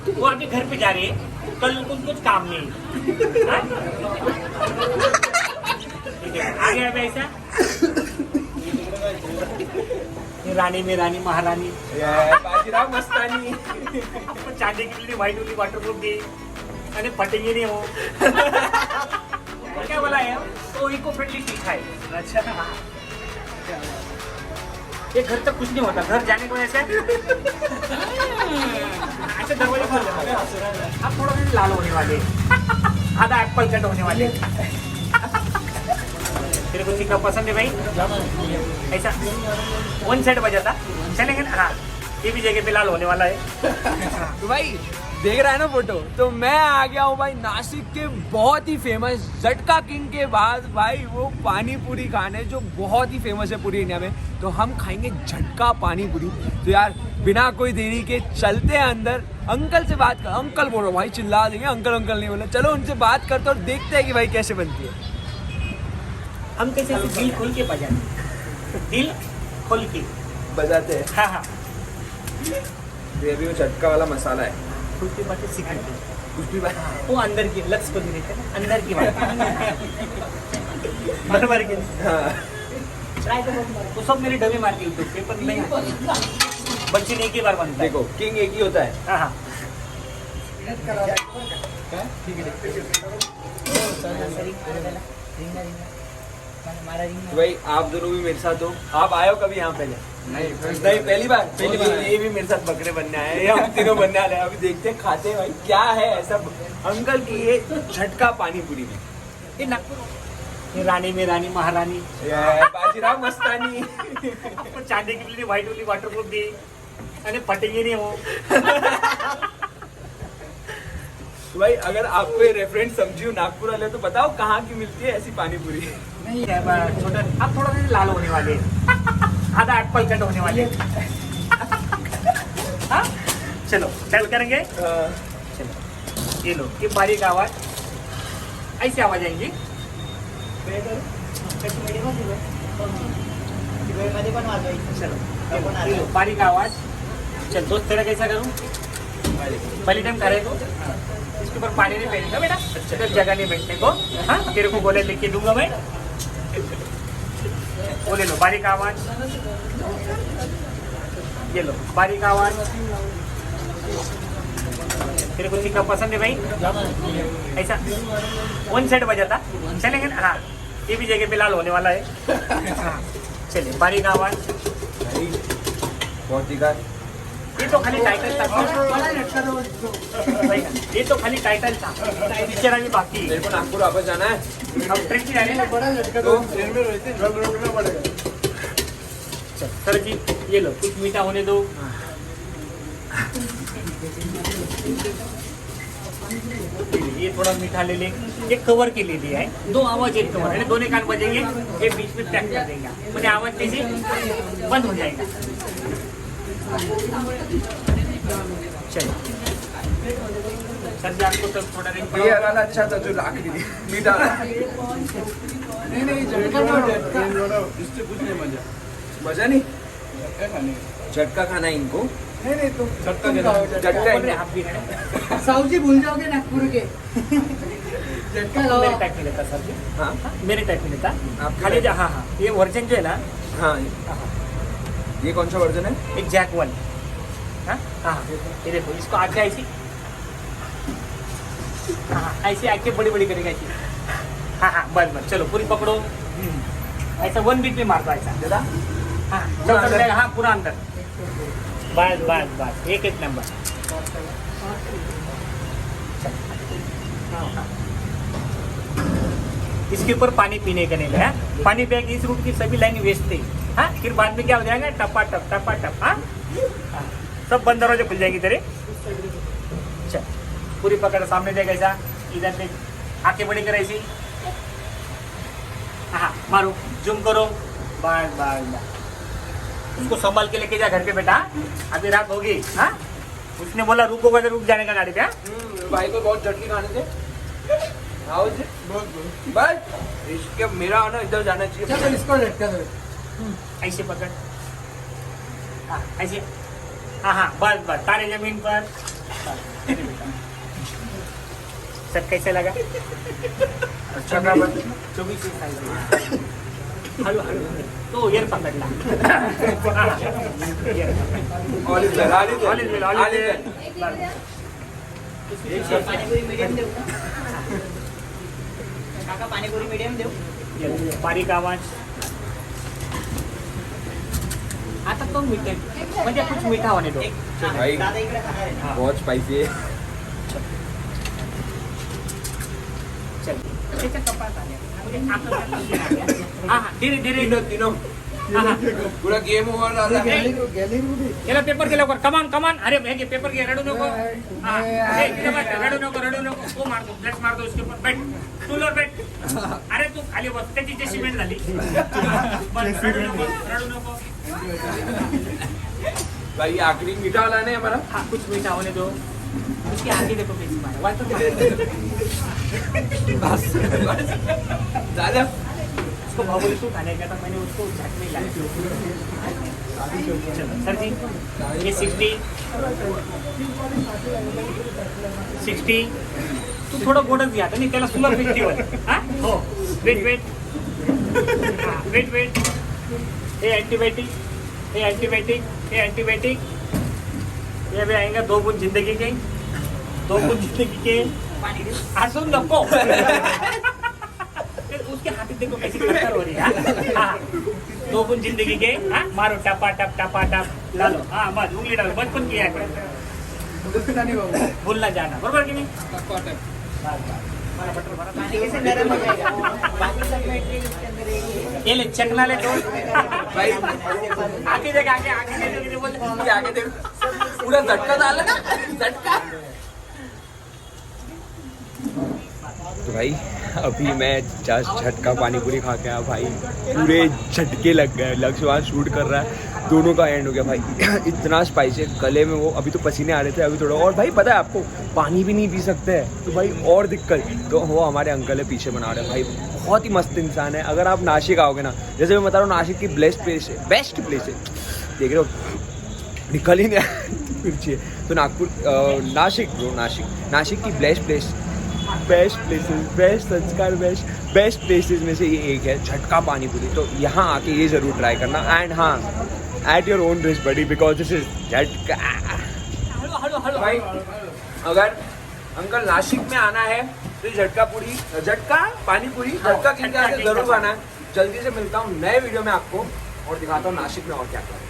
वो आगे घर पे जा रहे हैं, कल उनको कुछ काम नहीं। हाँ? आ गया पैसा। रानी में रानी महारानी बाजीराव मस्तानी चांदी की लिए व्हाइट वाली वाटरप्रूफ दी अरे फटेंगे नहीं वो। क्या बोला है तो इको फ्रेंडली सीखा है। अच्छा ये घर तक कुछ नहीं होता, घर जाने को ऐसे ऐसे दरवाजे खोल देना। अब थोड़ा सा लाल होने वाले, आधा एप्पल कट होने वाले। तेरे को तीखा पसंद है भाई? ऐसा वन साइड बजा था चलेंगे ना। हाँ ये भी जगह पे लाल होने वाला है। तो भाई देख रहा है ना फोटो, तो मैं आ गया हूँ भाई नासिक के बहुत ही फेमस झटका किंग के बाद भाई वो पानी पूरी खाने जो बहुत ही फेमस है पूरी इंडिया में। तो हम खाएंगे झटका पानी पूरी। तो यार बिना कोई देरी के चलते हैं अंदर। अंकल से बात कर, अंकल बोलो भाई, चिल्ला देंगे अंकल अंकल नहीं बोले। चलो उनसे बात करते और देखते हैं कि भाई कैसे बनती है। हम कैसे दिल खोल के बजाते, दिल खोल के बजाते हैं। हाँ हाँ ये भी वो झटका वाला मसाला है। खोल के बातें सिखाते कुछ भी बात वो अंदर की लक्स को नहीं देते ना, अंदर की बात बराबर के हाँ। ट्राई करो तो सब मेरे डबे मारती यूट्यूब पे, पर नहीं बच्ची ने एक ही बार बनता है। देखो किंग एक ही होता है। हाँ हाँ तो भाई आप दोनों भी मेरे साथ हो। आप आए हो कभी यहाँ पहले? नहीं पहली बार। ये भी मेरे साथ बकरे बनने आए हैं, हम तीनों बनने वाले हैं। अभी देखते हैं खाते हैं भाई क्या है ऐसा अंकल की ये झटका पानी पूरी में। ये नागपुर ये रानी में रानी महारानी बाजीराव मस्तानी चांदी की लिए व्हाइट वाली वाटरप्रूफ दी अरे फटेंगे नहीं वो। तो भाई अगर आपको ये रेफरेंस समझी हो नागपुर वाले तो बताओ कहाँ की मिलती है ऐसी पानी पूरी? नहीं है छोटा, अब थोड़ा सा लाल होने वाले, आधा एप्पल कट होने वाले। हाँ चलो चल करेंगे। चलो ये लो ये बारीक आवाज, ऐसी आवाज आएंगी। चलो ये लो बारीक आवाज। चल दोस्त तेरा कैसा करूँ? पहले टाइम करे को इसके ऊपर पानी नहीं फेंकना बेटा, तो जगह नहीं बैठने को। हाँ तेरे को बोले लिख के दूंगा मैं। वो ले लो बारीक आवाज, ये लो बारीक आवाज। तेरे को तीखा पसंद है भाई? ऐसा वन साइड बजा था चलेंगे ना। हाँ ये भी जगह पे लाल होने वाला है। हाँ चलिए बारीक आवाज। बहुत तीखा। ये तो खाली टाइटल था, ये तो खाली टाइटल था, पिक्चर अभी बाकी है। मेरे को नागपुर वापस जाना है। हम ट्रेन से जा रहे हैं। सर जी ये लो कुछ मीठा होने दो। ये थोड़ा मीठा ले ले, एक कवर के लिए दिया है। दो आवाज एक कवर है, दोनों कान बजेंगे, ये बीच में पैक कर देंगे, मुझे आवाज कैसे बंद हो जाएगा। चलो सर जी आपको तो थोड़ा ये वाला अच्छा था जो लाख दी मीठा। नहीं इससे कुछ नहीं मजा नहीं। झटका खाना है इनको। नहीं तुम झटका आप भी है साहू जी भूल जाओगे नागपुर के। झटका खाओ। मेरे टाइप में लेता सर जी। हाँ मेरे टाइप में लेता आप खाली। हाँ हाँ ये वर्जन जो है ना। हाँ ये कौन सा वर्जन है? एक जैक 1। हाँ हाँ ये देखो इसको आगे ऐसी, हाँ ऐसी आंखें बड़ी बड़ी करेगा ऐसी। हाँ हाँ बस बस चलो पूरी पकड़ो। ऐसा 1 बीट में मार दो ऐसा दादा। हाँ चलो अंदर जाएगा। हाँ पूरा अंदर। बस बस बस एक नंबर। इसके ऊपर पानी पीने का नहीं है। पानी पिया इस रूट की सभी लाइन वेस्ट थी। हाँ फिर बाद में क्या हो जाएगा टपा टप टपा टप। हाँ सब बंद दरवाजे खुल जाएगी तेरे। चल पूरी पकड़ सामने देगा ऐसा, इधर देख आंखें बड़ी कर ऐसी। हाँ मारो जूम करो। Bye bye bye. उसको संभाल के लेके जा घर पे बेटा, अभी रात होगी। हाँ उसने बोला रुकोगा तो रुक जाने का गाड़ी पे। हाँ भाई को बहुत झटके खाने थे। आओ जी बस इसके मेरा ना इधर जाना चाहिए। चलो इसको झटका दो। ऐसे पकड़। हाँ ऐसे। हाँ हाँ बस बस तारे जमीन पर। सर कैसे लगा? अच्छा था बस 24 हळू हळू तो एअर पकडला. All is well, all is All is well, all is well. Panipuri medium देऊ का? काका पाणीपुरी मीडियम देऊ. बारीक आवाज. आता तो मीठे म्हणजे कुछ मीठा होने दो. भाई दादा इकडे खाणार आहे. बहुत स्पाइसी है. चल त्याच्या कपाळात आल्या. म्हणजे आकल हा हा धीरे धीरे. तीनों हा हा पूरा गेम ओवर रहा था. याला पेपर घे लवकर. कमान कमान. अरे हे घे पेपर घे. रडू नको. हा हे इकडे बस. रडू नको रडू नको. तो मारतो फ्लॅश मारतो उसके ऊपर. बैठ टूलवर बैठ. अरे तू खाली बस. त्याची जजमेंट झाली. बस रडू नको रडू नको. भाई आखिरी मीठा वाला नहीं हमारा. हाँ कुछ मीठा होने दो. उसकी आंखें देखो कैसी मारा. वाटतो दादा उसको बाबुल तू खाने का था. मैंने उसको झट में लाया. चलो सर जी ये 60 तू थोडं गोडच घ्या नाही त्याला सुलभ फेस्टिवल. हा हो वेट वेट. हा वेट वेट. हे एंटीबायोटिक हे एंटीबायोटिक हे एंटीबायोटिक ये भी आएंगे 2 बूंद जिंदगी के. 2 बूंद जिंदगी के. हसून नको. उसके हाथी देखो कैसी कतर हो रही है. हाँ 2 बूंद जिंदगी के. हाँ मारो टपा टप ला लो. हाँ बस उंगली डालो. बचपन किया है भूलना जाना. बरोबर की नहीं. पानी कैसे नरम हो जाएगा. बाकी सब मटेरियल इसके अंदर रहेगी. ये ले चकना ले दो. भाई आगे देख आगे देख बोल. आगे देखो पूरा झटका डाला ना. झटका. तो भाई अभी मैं झटका पानी पूरी खा के आया भाई. पूरे झटके लग गए. लक्ष्य वहाँ शूट कर रहा है. दोनों का एंड हो गया भाई. इतना स्पाइसी गले में वो. अभी तो पसीने आ रहे थे अभी थोड़ा. और भाई पता है आपको पानी भी नहीं पी सकते हैं तो भाई और दिक्कत. तो वो हमारे अंकल है पीछे बना रहे हैं भाई. बहुत ही मस्त इंसान है. अगर आप नासिक आओगे ना जैसे मैं बता रहा हूँ नासिक की बेस्ट प्लेस है. बेस्ट प्लेस है. देख रहे हो निकल ही नहीं पीछे. तो नागपुर नासिक ब्रो नासिक की बेस्ट प्लेसेस बेस्ट संस्कार बेस्ट प्लेसेस में से ये एक है झटका पानी पूरी. तो यहाँ आके ये ज़रूर ट्राई करना. एंड हाँ at your own risk buddy because this is झटका. भाई अगर अंकल नासिक में आना है तो झटका पानी पूरी झटका किंग जरूर आना है. जल्दी से मिलता हूँ नए वीडियो में आपको और दिखाता हूँ नासिक में और क्या क्या है.